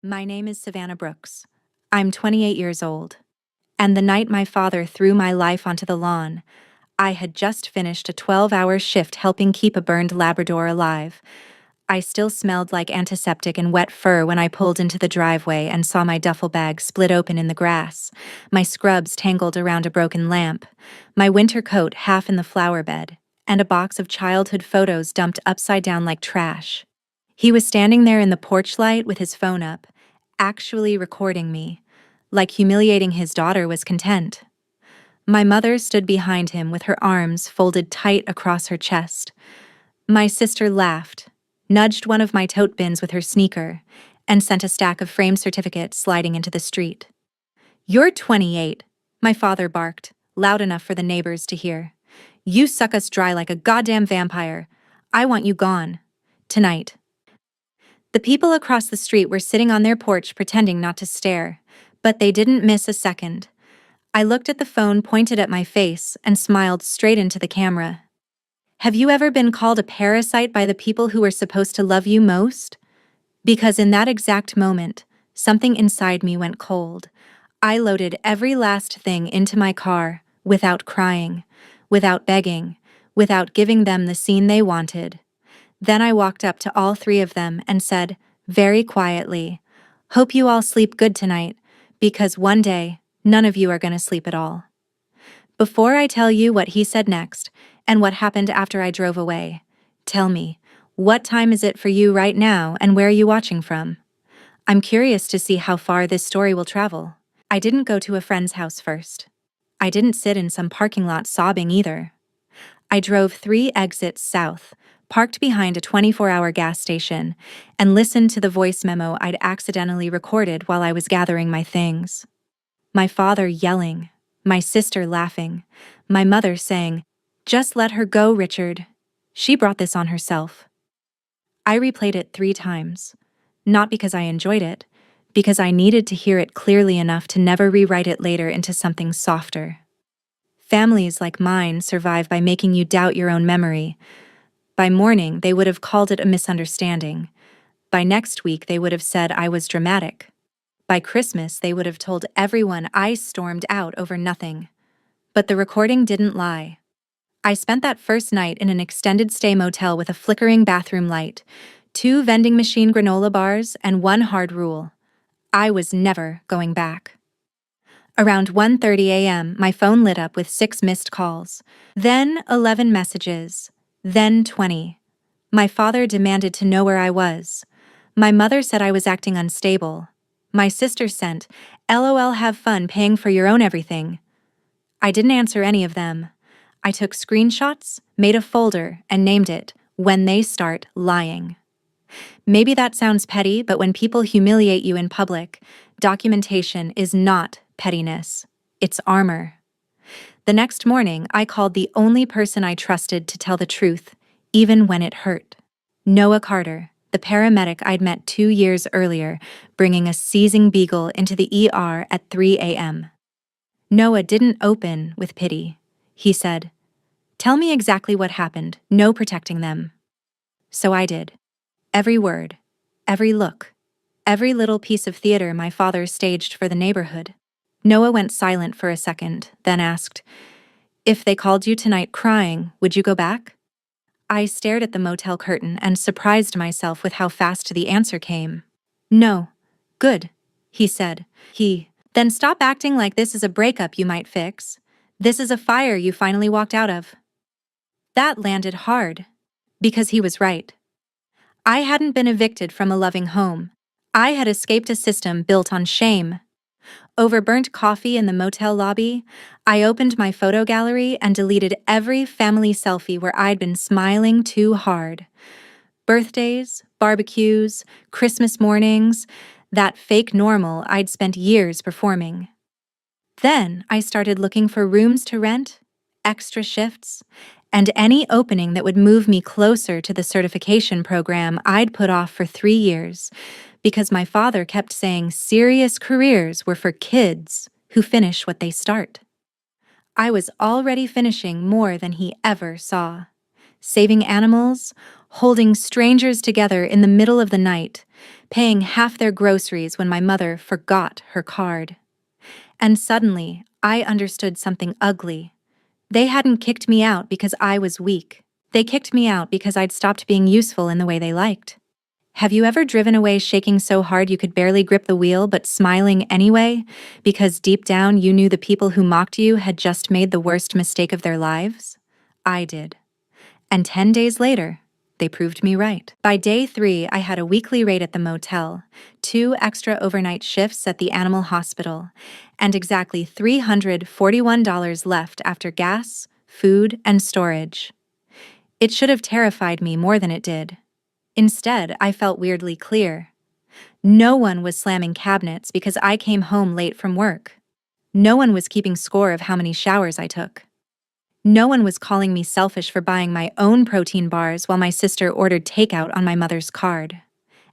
My name is Savannah Brooks. I'm 28 years old. And the night my father threw my life onto the lawn, I had just finished a 12-hour shift helping keep a burned Labrador alive. I still smelled like antiseptic and wet fur when I pulled into the driveway and saw my duffel bag split open in the grass, my scrubs tangled around a broken lamp, my winter coat half in the flower bed, and a box of childhood photos dumped upside down like trash. He was standing there in the porch light with his phone up, actually recording me, like humiliating his daughter was content. My mother stood behind him with her arms folded tight across her chest. My sister laughed, nudged one of my tote bins with her sneaker, and sent a stack of framed certificates sliding into the street. "You're 28, my father barked, loud enough for the neighbors to hear. "You suck us dry like a goddamn vampire. I want you gone. Tonight." The people across the street were sitting on their porch pretending not to stare, but they didn't miss a second. I looked at the phone pointed at my face and smiled straight into the camera. Have you ever been called a parasite by the people who are supposed to love you most? Because in that exact moment, something inside me went cold. I loaded every last thing into my car, without crying, without begging, without giving them the scene they wanted. Then I walked up to all three of them and said, very quietly, "Hope you all sleep good tonight, because one day, none of you are going to sleep at all." Before I tell you what he said next, and what happened after I drove away, tell me, what time is it for you right now and where are you watching from? I'm curious to see how far this story will travel. I didn't go to a friend's house first. I didn't sit in some parking lot sobbing either. I drove 3 exits south, parked behind a 24-hour gas station, and listened to the voice memo I'd accidentally recorded while I was gathering my things. My father yelling, my sister laughing, my mother saying, "Just let her go, Richard. She brought this on herself." I replayed it 3 times, not because I enjoyed it, because I needed to hear it clearly enough to never rewrite it later into something softer. Families like mine survive by making you doubt your own memory. By morning, they would have called it a misunderstanding. By next week, they would have said I was dramatic. By Christmas, they would have told everyone I stormed out over nothing. But the recording didn't lie. I spent that first night in an extended stay motel with a flickering bathroom light, 2 vending machine granola bars, and 1 hard rule. I was never going back. Around 1:30 a.m., my phone lit up with 6 missed calls, then 11 messages, then 20. My father demanded to know where I was. My mother said I was acting unstable. My sister sent, "LOL, have fun paying for your own everything." I didn't answer any of them. I took screenshots, made a folder, and named it, "When They Start Lying." Maybe that sounds petty, but when people humiliate you in public, documentation is not pettiness. It's armor. The next morning, I called the only person I trusted to tell the truth, even when it hurt. Noah Carter, the paramedic I'd met 2 years earlier, bringing a seizing beagle into the ER at 3 a.m. Noah didn't open with pity. He said, "Tell me exactly what happened, no protecting them." So I did. Every word, every look, every little piece of theater my father staged for the neighborhood. Noah went silent for a second, then asked, "If they called you tonight crying, would you go back?" I stared at the motel curtain and surprised myself with how fast the answer came. "No. Good," he said. Then stop acting like this is a breakup you might fix. This is a fire you finally walked out of." That landed hard, because he was right. I hadn't been evicted from a loving home. I had escaped a system built on shame. Over burnt coffee in the motel lobby, I opened my photo gallery and deleted every family selfie where I'd been smiling too hard. Birthdays, barbecues, Christmas mornings, that fake normal I'd spent years performing. Then I started looking for rooms to rent, extra shifts, and any opening that would move me closer to the certification program I'd put off for 3 years, because my father kept saying serious careers were for kids who finish what they start. I was already finishing more than he ever saw. Saving animals, holding strangers together in the middle of the night, paying half their groceries when my mother forgot her card. And suddenly, I understood something ugly. They hadn't kicked me out because I was weak. They kicked me out because I'd stopped being useful in the way they liked. Have you ever driven away shaking so hard you could barely grip the wheel but smiling anyway, because deep down you knew the people who mocked you had just made the worst mistake of their lives? I did. And 10 days later, they proved me right. By day 3, I had a weekly rate at the motel, 2 extra overnight shifts at the animal hospital, and exactly $341 left after gas, food, and storage. It should have terrified me more than it did. Instead, I felt weirdly clear. No one was slamming cabinets because I came home late from work. No one was keeping score of how many showers I took. No one was calling me selfish for buying my own protein bars while my sister ordered takeout on my mother's card.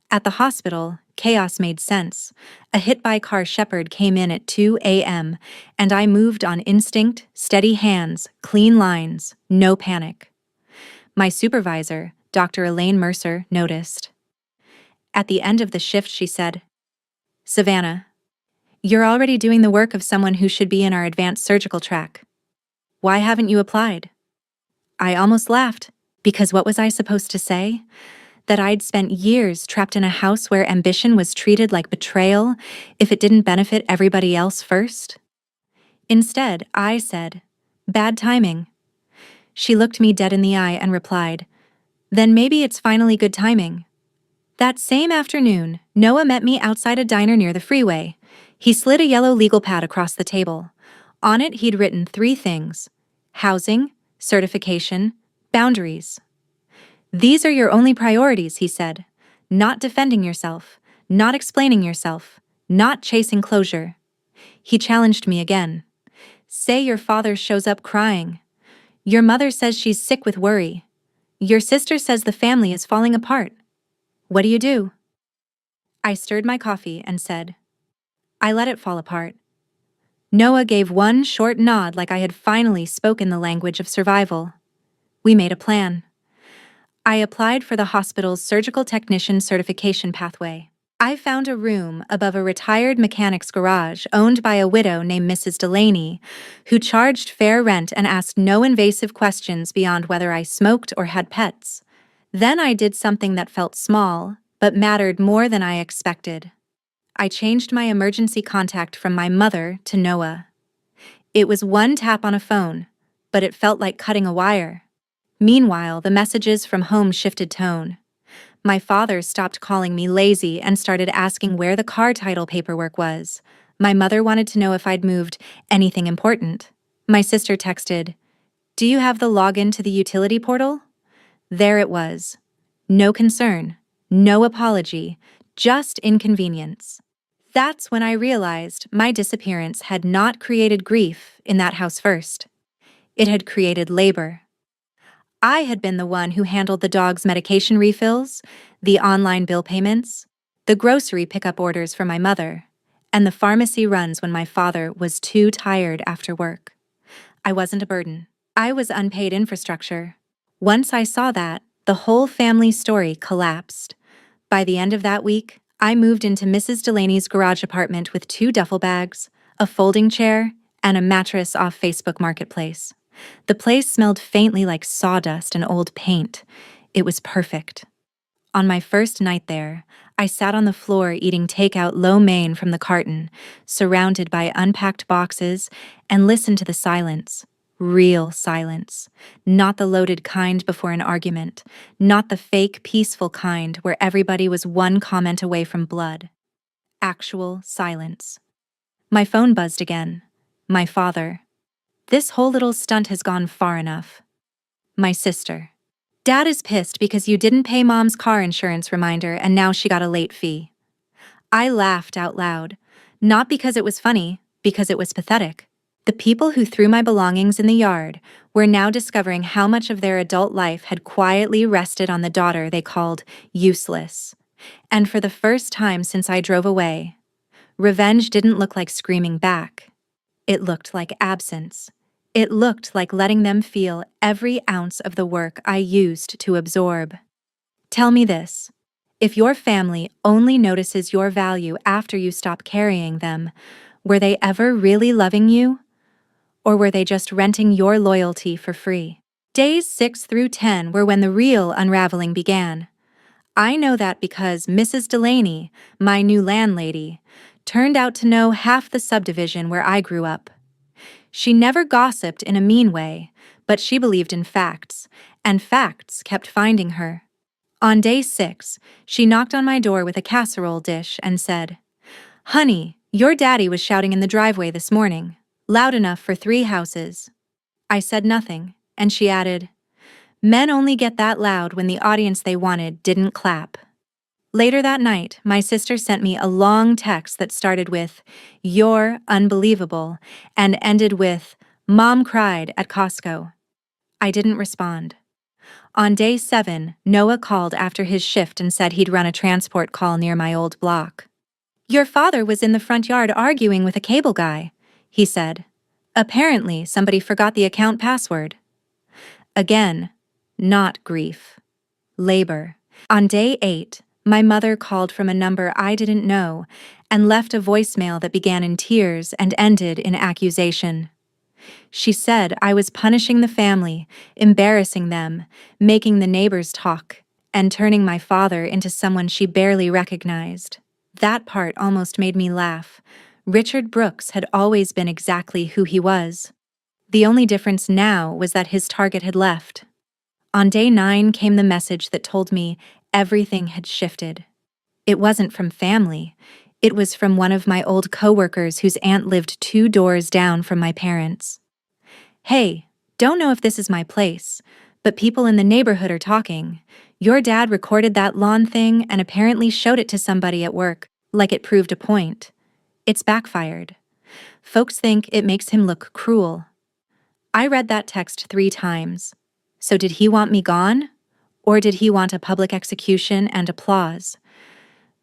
At the hospital, chaos made sense. A hit-by-car shepherd came in at 2 a.m., and I moved on instinct, steady hands, clean lines, no panic. My supervisor, Dr. Elaine Mercer, noticed. At the end of the shift, she said, "Savannah, you're already doing the work of someone who should be in our advanced surgical track. Why haven't you applied?" I almost laughed, because what was I supposed to say? That I'd spent years trapped in a house where ambition was treated like betrayal if it didn't benefit everybody else first? Instead, I said, "Bad timing." She looked me dead in the eye and replied, "Then maybe it's finally good timing." That same afternoon, Noah met me outside a diner near the freeway. He slid a yellow legal pad across the table. On it, he'd written 3 things: housing, certification, boundaries. "These are your only priorities," he said. "Not defending yourself, not explaining yourself, not chasing closure." He challenged me again. "Say your father shows up crying. Your mother says she's sick with worry. Your sister says the family is falling apart. What do you do?" I stirred my coffee and said, "I let it fall apart." Noah gave one short nod like I had finally spoken the language of survival. We made a plan. I applied for the hospital's surgical technician certification pathway. I found a room above a retired mechanic's garage owned by a widow named Mrs. Delaney, who charged fair rent and asked no invasive questions beyond whether I smoked or had pets. Then I did something that felt small, but mattered more than I expected. I changed my emergency contact from my mother to Noah. It was one tap on a phone, but it felt like cutting a wire. Meanwhile, the messages from home shifted tone. My father stopped calling me lazy and started asking where the car title paperwork was. My mother wanted to know if I'd moved anything important. My sister texted, "Do you have the login to the utility portal?" There it was. No concern, no apology, just inconvenience. That's when I realized my disappearance had not created grief in that house first. It had created labor. I had been the one who handled the dog's medication refills, the online bill payments, the grocery pickup orders for my mother, and the pharmacy runs when my father was too tired after work. I wasn't a burden. I was unpaid infrastructure. Once I saw that, the whole family story collapsed. By the end of that week, I moved into Mrs. Delaney's garage apartment with 2 duffel bags, a folding chair, and a mattress off Facebook Marketplace. The place smelled faintly like sawdust and old paint. It was perfect. On my first night there, I sat on the floor eating takeout lo mein from the carton, surrounded by unpacked boxes, and listened to the silence. Real silence. Not the loaded kind before an argument. Not the fake, peaceful kind where everybody was one comment away from blood. Actual silence. My phone buzzed again. My father. "This whole little stunt has gone far enough." My sister. "Dad is pissed because you didn't pay Mom's car insurance reminder and now she got a late fee." I laughed out loud. Not because it was funny, because it was pathetic. The people who threw my belongings in the yard were now discovering how much of their adult life had quietly rested on the daughter they called useless. And for the first time since I drove away, revenge didn't look like screaming back. It looked like absence. It looked like letting them feel every ounce of the work I used to absorb. Tell me this. If your family only notices your value after you stop carrying them, were they ever really loving you? Or were they just renting your loyalty for free? Days 6 through 10 were when the real unraveling began. I know that because Mrs. Delaney, my new landlady, turned out to know half the subdivision where I grew up. She never gossiped in a mean way, but she believed in facts, and facts kept finding her. On day 6, she knocked on my door with a casserole dish and said, "Honey, your daddy was shouting in the driveway this morning, loud enough for 3 houses." I said nothing, and she added, "Men only get that loud when the audience they wanted didn't clap." Later that night, my sister sent me a long text that started with, "You're unbelievable," and ended with, "Mom cried at Costco." I didn't respond. On day 7, Noah called after his shift and said he'd run a transport call near my old block. "Your father was in the front yard arguing with a cable guy," he said. "Apparently, somebody forgot the account password." Again, not grief. Labor. On day 8, my mother called from a number I didn't know and left a voicemail that began in tears and ended in accusation. She said I was punishing the family, embarrassing them, making the neighbors talk, and turning my father into someone she barely recognized. That part almost made me laugh. Richard Brooks had always been exactly who he was. The only difference now was that his target had left. On day 9 came the message that told me everything had shifted. It wasn't from family. It was from one of my old coworkers whose aunt lived 2 doors down from my parents. "Hey, don't know if this is my place, but people in the neighborhood are talking. Your dad recorded that lawn thing and apparently showed it to somebody at work, like it proved a point. It's backfired. Folks think it makes him look cruel." I read that text 3 times. So did he want me gone? Or did he want a public execution and applause?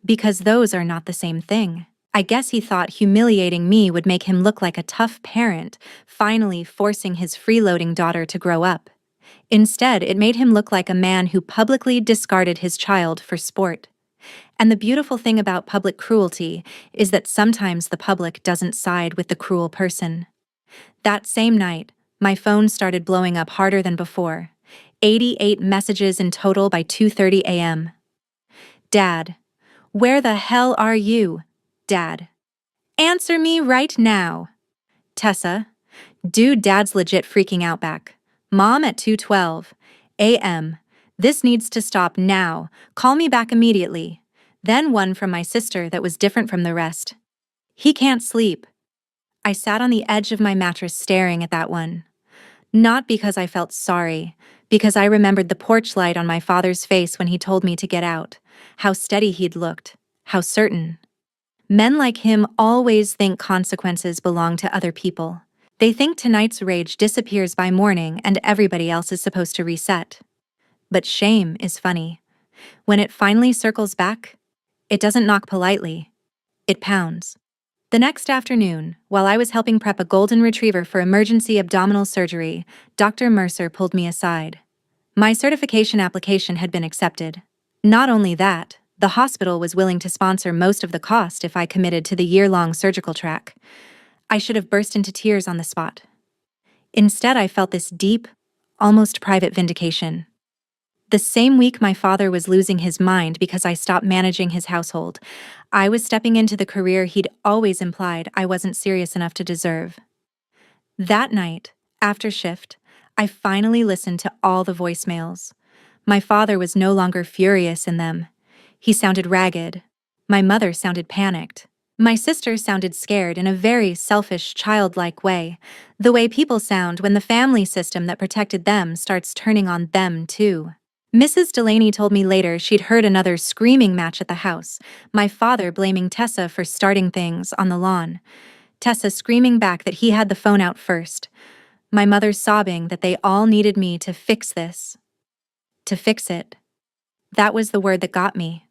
Because those are not the same thing. I guess he thought humiliating me would make him look like a tough parent, finally forcing his freeloading daughter to grow up. Instead, it made him look like a man who publicly discarded his child for sport. And the beautiful thing about public cruelty is that sometimes the public doesn't side with the cruel person. That same night, my phone started blowing up harder than before. 88 messages in total by 2:30 a.m. "Dad, where the hell are you? Dad. Answer me right now. Tessa, dude, Dad's legit freaking out back. Mom at 2:12 a.m. This needs to stop now. Call me back immediately." Then one from my sister that was different from the rest. "He can't sleep." I sat on the edge of my mattress staring at that one. Not because I felt sorry, because I remembered the porch light on my father's face when he told me to get out, how steady he'd looked, how certain. Men like him always think consequences belong to other people. They think tonight's rage disappears by morning and everybody else is supposed to reset. But shame is funny. When it finally circles back, it doesn't knock politely. It pounds. The next afternoon, while I was helping prep a golden retriever for emergency abdominal surgery, Dr. Mercer pulled me aside. My certification application had been accepted. Not only that, the hospital was willing to sponsor most of the cost if I committed to the year-long surgical track. I should have burst into tears on the spot. Instead, I felt this deep, almost private vindication. The same week my father was losing his mind because I stopped managing his household, I was stepping into the career he'd always implied I wasn't serious enough to deserve. That night, after shift, I finally listened to all the voicemails. My father was no longer furious in them. He sounded ragged. My mother sounded panicked. My sister sounded scared in a very selfish, childlike way, the way people sound when the family system that protected them starts turning on them too. Mrs. Delaney told me later she'd heard another screaming match at the house, my father blaming Tessa for starting things on the lawn. Tessa screaming back that he had the phone out first. My mother sobbing that they all needed me to fix this. To fix it. That was the word that got me.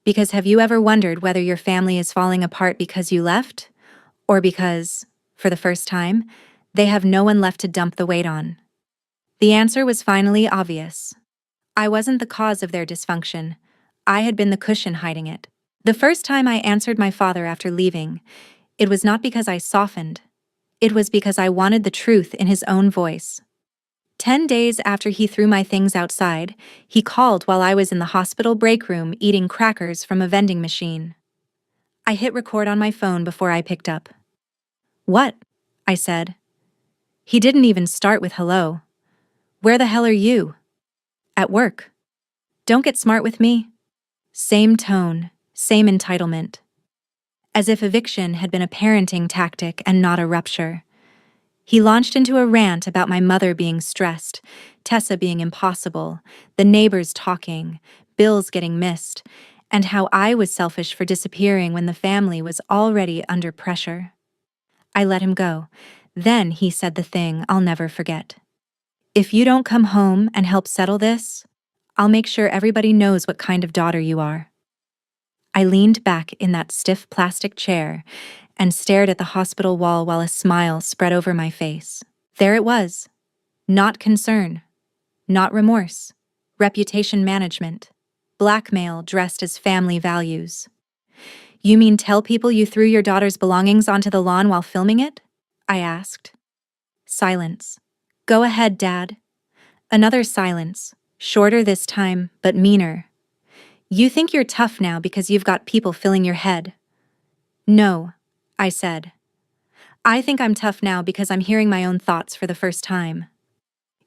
Because have you ever wondered whether your family is falling apart because you left? Or because, for the first time, they have no one left to dump the weight on? The answer was finally obvious. I wasn't the cause of their dysfunction. I had been the cushion hiding it. The first time I answered my father after leaving, it was not because I softened. It was because I wanted the truth in his own voice. 10 days after he threw my things outside, he called while I was in the hospital break room eating crackers from a vending machine. I hit record on my phone before I picked up. "What?" I said. He didn't even start with hello. "Where the hell are you?" "At work." "Don't get smart with me." Same tone, same entitlement. As if eviction had been a parenting tactic and not a rupture. He launched into a rant about my mother being stressed, Tessa being impossible, the neighbors talking, bills getting missed, and how I was selfish for disappearing when the family was already under pressure. I let him go. Then he said the thing I'll never forget. "If you don't come home and help settle this, I'll make sure everybody knows what kind of daughter you are." I leaned back in that stiff plastic chair and stared at the hospital wall while a smile spread over my face. There it was. Not concern. Not remorse. Reputation management. Blackmail dressed as family values. "You mean tell people you threw your daughter's belongings onto the lawn while filming it?" I asked. Silence. "Go ahead, Dad." Another silence, shorter this time, but meaner. "You think you're tough now because you've got people filling your head." "No," I said. "I think I'm tough now because I'm hearing my own thoughts for the first time."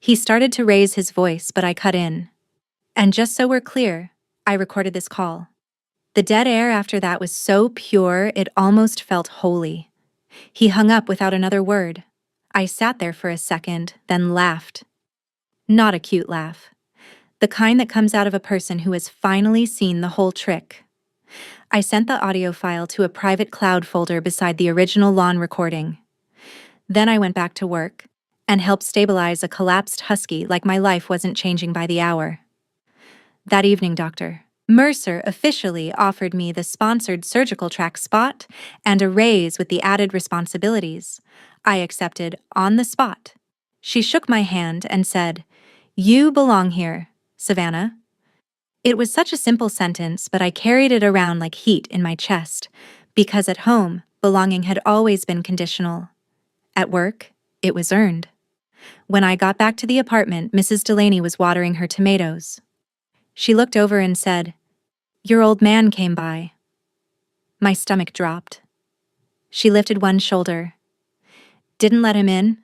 He started to raise his voice, but I cut in. "And just so we're clear, I recorded this call." The dead air after that was so pure it almost felt holy. He hung up without another word. I sat there for a second, then laughed. Not a cute laugh. The kind that comes out of a person who has finally seen the whole trick. I sent the audio file to a private cloud folder beside the original lawn recording. Then I went back to work and helped stabilize a collapsed husky like my life wasn't changing by the hour. That evening, Dr. Mercer officially offered me the sponsored surgical track spot and a raise with the added responsibilities. I accepted on the spot. She shook my hand and said, "You belong here, Savannah." It was such a simple sentence, but I carried it around like heat in my chest, because at home, belonging had always been conditional. At work, it was earned. When I got back to the apartment, Mrs. Delaney was watering her tomatoes. She looked over and said, "Your old man came by." My stomach dropped. She lifted one shoulder. "Didn't let him in.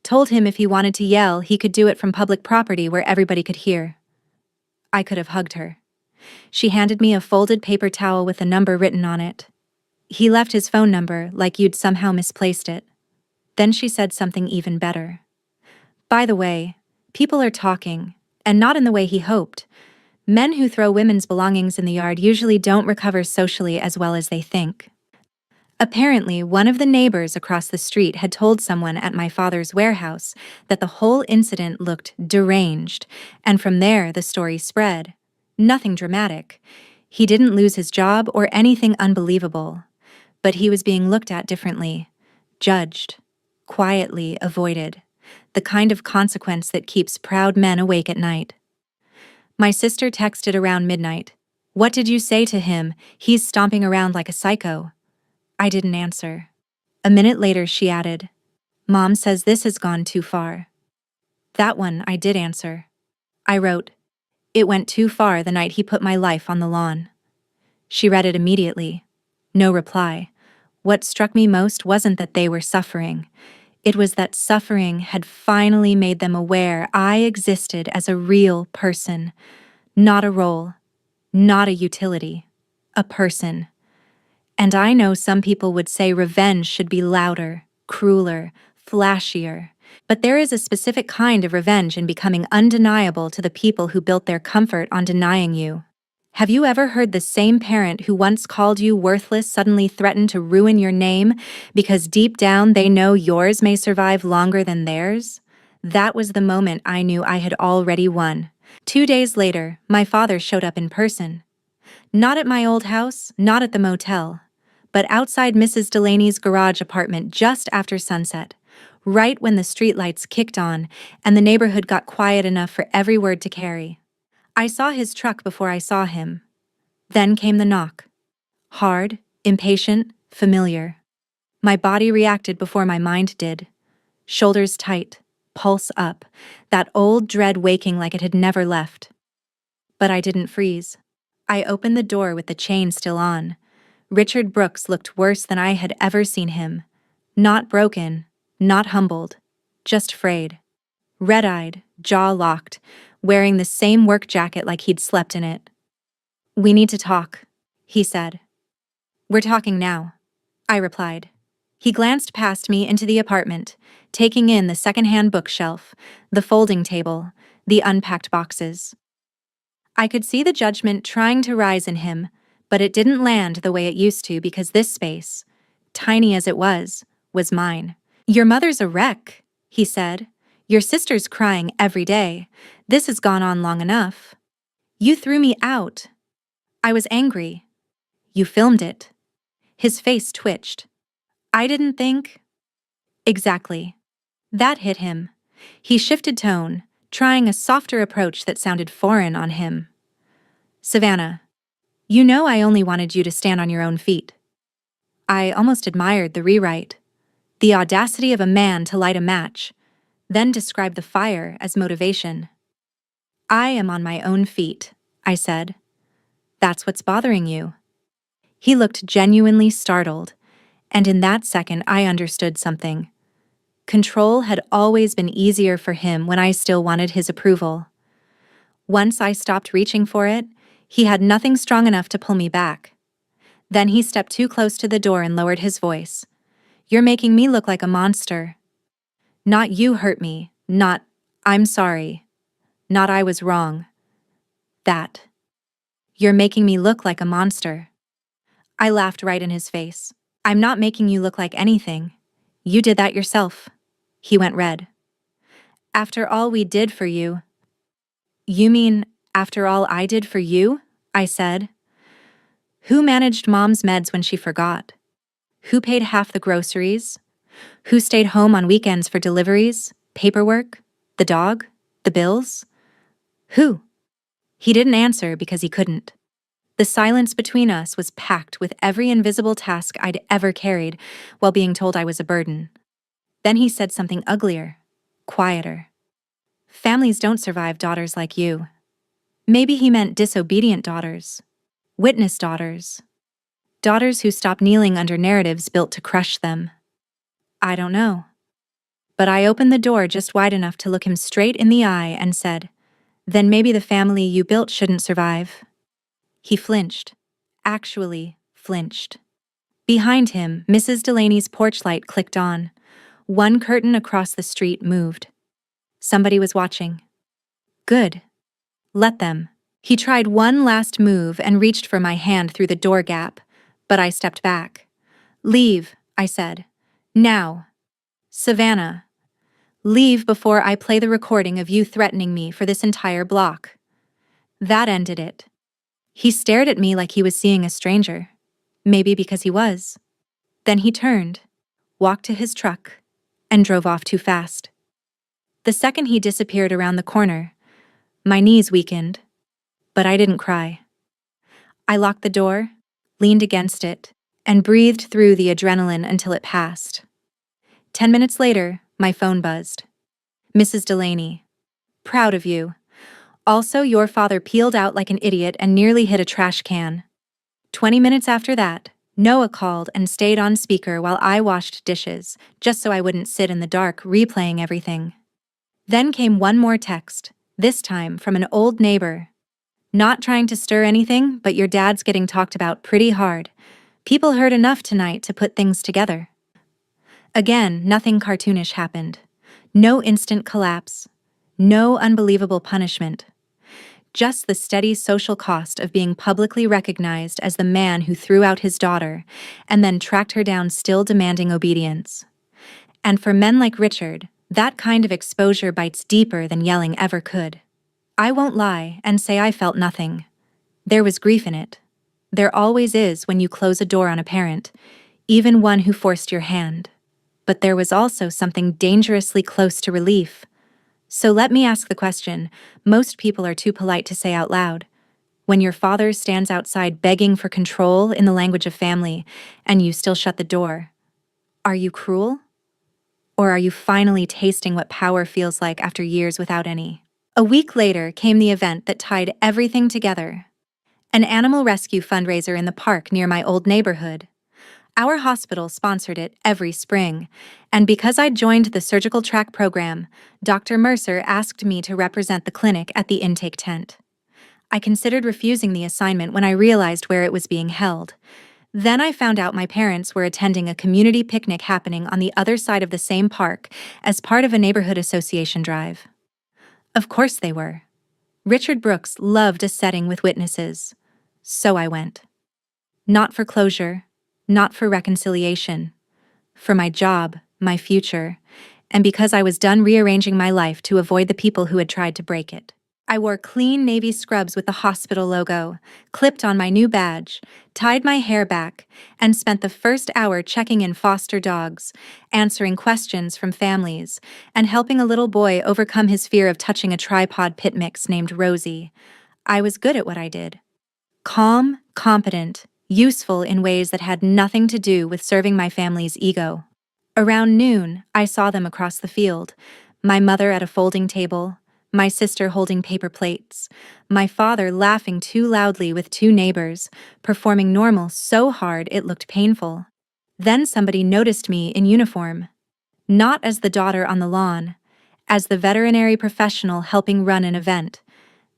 Told him if he wanted to yell, he could do it from public property where everybody could hear." I could have hugged her. She handed me a folded paper towel with a number written on it. "He left his phone number like you'd somehow misplaced it." Then she said something even better. "By the way, people are talking, and not in the way he hoped. Men who throw women's belongings in the yard usually don't recover socially as well as they think." Apparently, one of the neighbors across the street had told someone at my father's warehouse that the whole incident looked deranged, and from there the story spread. Nothing dramatic. He didn't lose his job or anything unbelievable. But he was being looked at differently, judged, quietly avoided, the kind of consequence that keeps proud men awake at night. My sister texted around midnight, "What did you say to him? He's stomping around like a psycho." I didn't answer. A minute later, she added, "Mom says this has gone too far." That one I did answer. I wrote, "It went too far the night he put my life on the lawn." She read it immediately. No reply. What struck me most wasn't that they were suffering. It was that suffering had finally made them aware I existed as a real person. Not a role. Not a utility. A person. And I know some people would say revenge should be louder, crueler, flashier. But there is a specific kind of revenge in becoming undeniable to the people who built their comfort on denying you. Have you ever heard the same parent who once called you worthless suddenly threaten to ruin your name because deep down they know yours may survive longer than theirs? That was the moment I knew I had already won. 2 days later, my father showed up in person. Not at my old house, not at the motel, but outside Mrs. Delaney's garage apartment just after sunset, right when the streetlights kicked on and the neighborhood got quiet enough for every word to carry. I saw his truck before I saw him. Then came the knock. Hard, impatient, familiar. My body reacted before my mind did. Shoulders tight, pulse up, that old dread waking like it had never left. But I didn't freeze. I opened the door with the chain still on. Richard Brooks looked worse than I had ever seen him. Not broken, not humbled, just frayed. Red-eyed, jaw locked, wearing the same work jacket like he'd slept in it. "We need to talk," he said. "We're talking now," I replied. He glanced past me into the apartment, taking in the second-hand bookshelf, the folding table, the unpacked boxes. I could see the judgment trying to rise in him, but it didn't land the way it used to because this space, tiny as it was mine. "Your mother's a wreck," he said. "Your sister's crying every day. This has gone on long enough. You threw me out." I was angry. "You filmed it." His face twitched. "I didn't think—" Exactly. That hit him. He shifted tone, trying a softer approach that sounded foreign on him. "Savannah, you know I only wanted you to stand on your own feet." I almost admired the rewrite. The audacity of a man to light a match, then describe the fire as motivation. "I am on my own feet," I said. "That's what's bothering you." He looked genuinely startled, and in that second I understood something. Control had always been easier for him when I still wanted his approval. Once I stopped reaching for it, he had nothing strong enough to pull me back. Then he stepped too close to the door and lowered his voice. "You're making me look like a monster. Not you hurt me, not I'm sorry, not I was wrong. That. You're making me look like a monster." I laughed right in his face. "I'm not making you look like anything. You did that yourself." He went red. "After all we did for you." "You mean, after all I did for you?" I said. "Who managed Mom's meds when she forgot? Who paid half the groceries? Who stayed home on weekends for deliveries, paperwork, the dog, the bills? Who?" He didn't answer because he couldn't. The silence between us was packed with every invisible task I'd ever carried while being told I was a burden. Then he said something uglier, quieter. "Families don't survive daughters like you." Maybe he meant disobedient daughters, witness daughters, daughters who stop kneeling under narratives built to crush them. I don't know. But I opened the door just wide enough to look him straight in the eye and said, "Then maybe the family you built shouldn't survive." He flinched. Actually flinched. Behind him, Mrs. Delaney's porch light clicked on. One curtain across the street moved. Somebody was watching. Good. Let them. He tried one last move and reached for my hand through the door gap, but I stepped back. "Leave," I said. "Now. Savannah. Leave before I play the recording of you threatening me for this entire block." That ended it. He stared at me like he was seeing a stranger. Maybe because he was. Then he turned, walked to his truck, and drove off too fast. The second he disappeared around the corner, my knees weakened, but I didn't cry. I locked the door, leaned against it, and breathed through the adrenaline until it passed. 10 minutes later, my phone buzzed. "Mrs. Delaney. Proud of you. Also, your father peeled out like an idiot and nearly hit a trash can." 20 minutes after that, Noah called and stayed on speaker while I washed dishes, just so I wouldn't sit in the dark replaying everything. Then came one more text, this time from an old neighbor. "Not trying to stir anything, but your dad's getting talked about pretty hard. People heard enough tonight to put things together." Again, nothing cartoonish happened. No instant collapse. No unbelievable punishment. Just the steady social cost of being publicly recognized as the man who threw out his daughter and then tracked her down still demanding obedience. And for men like Richard, that kind of exposure bites deeper than yelling ever could. I won't lie and say I felt nothing. There was grief in it. There always is when you close a door on a parent, even one who forced your hand. But there was also something dangerously close to relief. So let me ask the question most people are too polite to say out loud. When your father stands outside begging for control in the language of family, and you still shut the door, are you cruel? Or are you finally tasting what power feels like after years without any? A week later came the event that tied everything together. An animal rescue fundraiser in the park near my old neighborhood. Our hospital sponsored it every spring, and because I'd joined the surgical track program, Dr. Mercer asked me to represent the clinic at the intake tent. I considered refusing the assignment when I realized where it was being held. Then I found out my parents were attending a community picnic happening on the other side of the same park as part of a neighborhood association drive. Of course they were. Richard Brooks loved a setting with witnesses. So I went. Not for closure, not for reconciliation. For my job, my future, and because I was done rearranging my life to avoid the people who had tried to break it. I wore clean navy scrubs with the hospital logo, clipped on my new badge, tied my hair back, and spent the first hour checking in foster dogs, answering questions from families, and helping a little boy overcome his fear of touching a tripod pit mix named Rosie. I was good at what I did. Calm, competent, useful in ways that had nothing to do with serving my family's ego. Around noon, I saw them across the field, my mother at a folding table, my sister holding paper plates, my father laughing too loudly with two neighbors, performing normal so hard it looked painful. Then somebody noticed me in uniform. Not as the daughter on the lawn, as the veterinary professional helping run an event.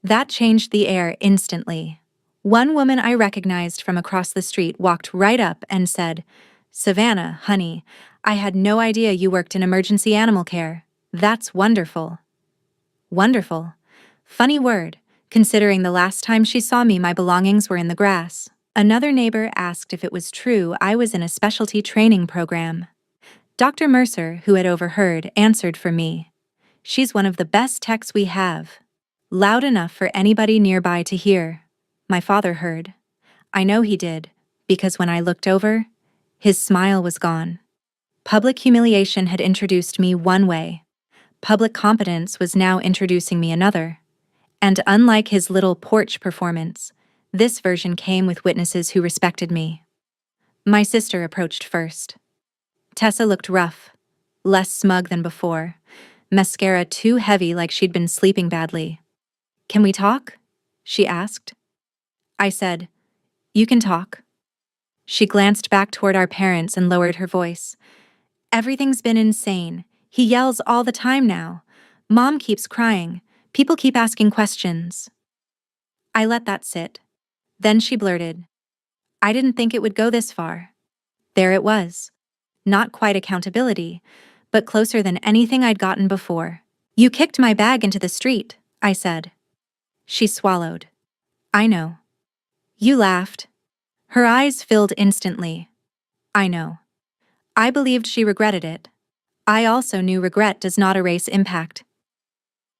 That changed the air instantly. One woman I recognized from across the street walked right up and said, "Savannah, honey, I had no idea you worked in emergency animal care. That's wonderful." Wonderful. Funny word, considering the last time she saw me, my belongings were in the grass. Another neighbor asked if it was true I was in a specialty training program. Dr. Mercer, who had overheard, answered for me. "She's one of the best techs we have." Loud enough for anybody nearby to hear. My father heard. I know he did, because when I looked over, his smile was gone. Public humiliation had introduced me one way. Public competence was now introducing me another. And unlike his little porch performance, this version came with witnesses who respected me. My sister approached first. Tessa looked rough, less smug than before, mascara too heavy like she'd been sleeping badly. "Can we talk?" she asked. I said, "You can talk." She glanced back toward our parents and lowered her voice. "Everything's been insane. He yells all the time now. Mom keeps crying. People keep asking questions." I let that sit. Then she blurted, "I didn't think it would go this far." There it was. Not quite accountability, but closer than anything I'd gotten before. "You kicked my bag into the street," I said. She swallowed. "I know." "You laughed." Her eyes filled instantly. "I know." I believed she regretted it. I also knew regret does not erase impact.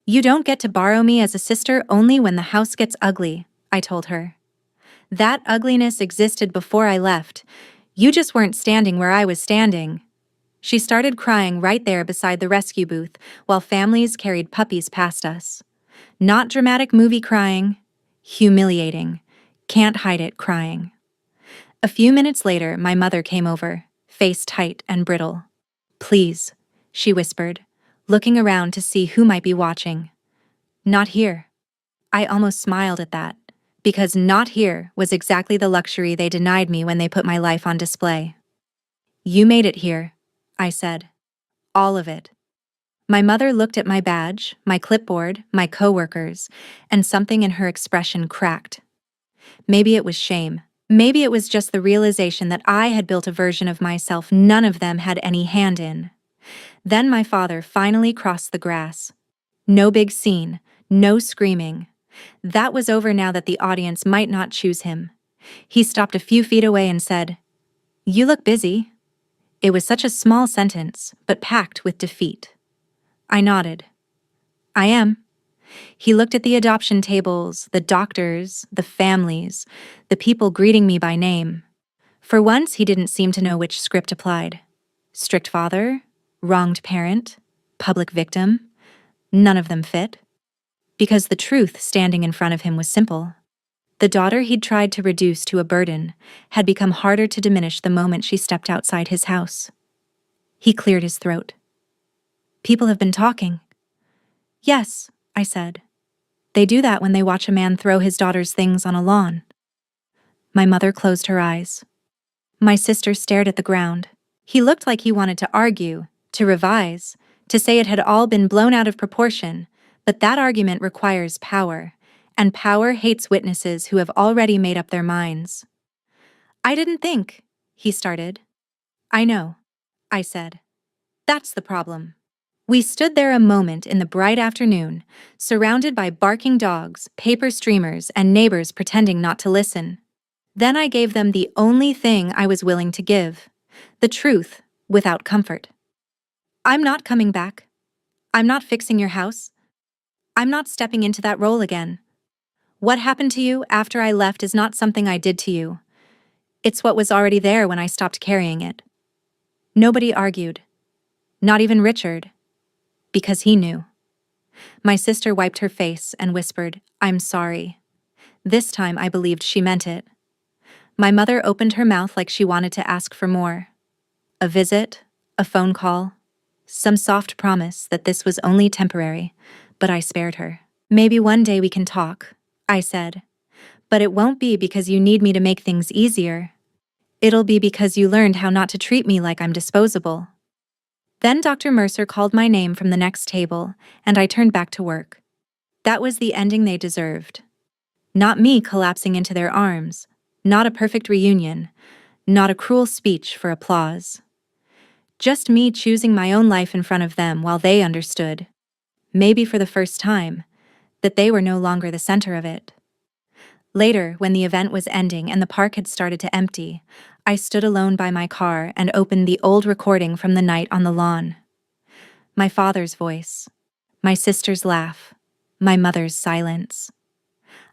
"You don't get to borrow me as a sister only when the house gets ugly," I told her. "That ugliness existed before I left. You just weren't standing where I was standing." She started crying right there beside the rescue booth while families carried puppies past us. Not dramatic movie crying, humiliating, can't hide it crying. A few minutes later, my mother came over, face tight and brittle. "Please," she whispered, looking around to see who might be watching. "Not here." I almost smiled at that, because not here was exactly the luxury they denied me when they put my life on display. "You made it here," I said. "All of it." My mother looked at my badge, my clipboard, my coworkers, and something in her expression cracked. Maybe it was shame. Maybe it was just the realization that I had built a version of myself none of them had any hand in. Then my father finally crossed the grass. No big scene, no screaming. That was over now that the audience might not choose him. He stopped a few feet away and said, "You look busy." It was such a small sentence, but packed with defeat. I nodded. "I am." He looked at the adoption tables, the doctors, the families, the people greeting me by name. For once, he didn't seem to know which script applied. Strict father, wronged parent, public victim. None of them fit. Because the truth standing in front of him was simple. The daughter he'd tried to reduce to a burden had become harder to diminish the moment she stepped outside his house. He cleared his throat. People have been talking. Yes, I said. They do that when they watch a man throw his daughter's things on a lawn. My mother closed her eyes. My sister stared at the ground. He looked like he wanted to argue, to revise, to say it had all been blown out of proportion, but that argument requires power, and power hates witnesses who have already made up their minds. I didn't think, he started. I know, I said. That's the problem. We stood there a moment in the bright afternoon, surrounded by barking dogs, paper streamers, and neighbors pretending not to listen. Then I gave them the only thing I was willing to give, the truth, without comfort. I'm not coming back. I'm not fixing your house. I'm not stepping into that role again. What happened to you after I left is not something I did to you. It's what was already there when I stopped carrying it. Nobody argued. Not even Richard. Because he knew. My sister wiped her face and whispered, I'm sorry. This time I believed she meant it. My mother opened her mouth like she wanted to ask for more. A visit, a phone call, some soft promise that this was only temporary, but I spared her. Maybe one day we can talk, I said. But it won't be because you need me to make things easier. It'll be because you learned how not to treat me like I'm disposable. Then Dr. Mercer called my name from the next table, and I turned back to work. That was the ending they deserved. Not me collapsing into their arms, not a perfect reunion, not a cruel speech for applause. Just me choosing my own life in front of them while they understood, maybe for the first time, that they were no longer the center of it. Later, when the event was ending and the park had started to empty, I stood alone by my car and opened the old recording from the night on the lawn. My father's voice, my sister's laugh, my mother's silence.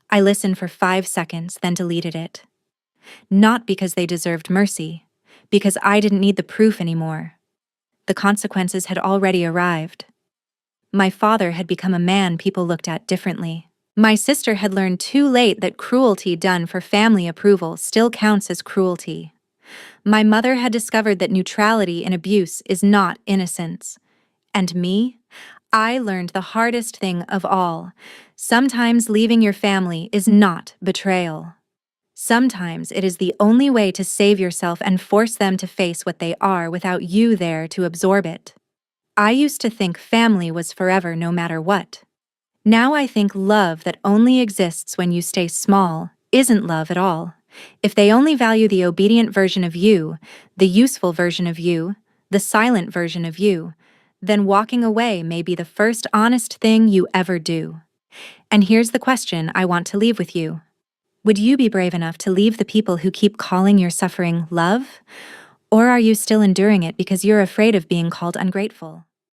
I listened for 5 seconds, then deleted it. Not because they deserved mercy, because I didn't need the proof anymore. The consequences had already arrived. My father had become a man people looked at differently. My sister had learned too late that cruelty done for family approval still counts as cruelty. My mother had discovered that neutrality in abuse is not innocence. And me? I learned the hardest thing of all. Sometimes leaving your family is not betrayal. Sometimes it is the only way to save yourself and force them to face what they are without you there to absorb it. I used to think family was forever no matter what. Now I think love that only exists when you stay small isn't love at all. If they only value the obedient version of you, the useful version of you, the silent version of you, then walking away may be the first honest thing you ever do. And here's the question I want to leave with you. Would you be brave enough to leave the people who keep calling your suffering love? Or are you still enduring it because you're afraid of being called ungrateful?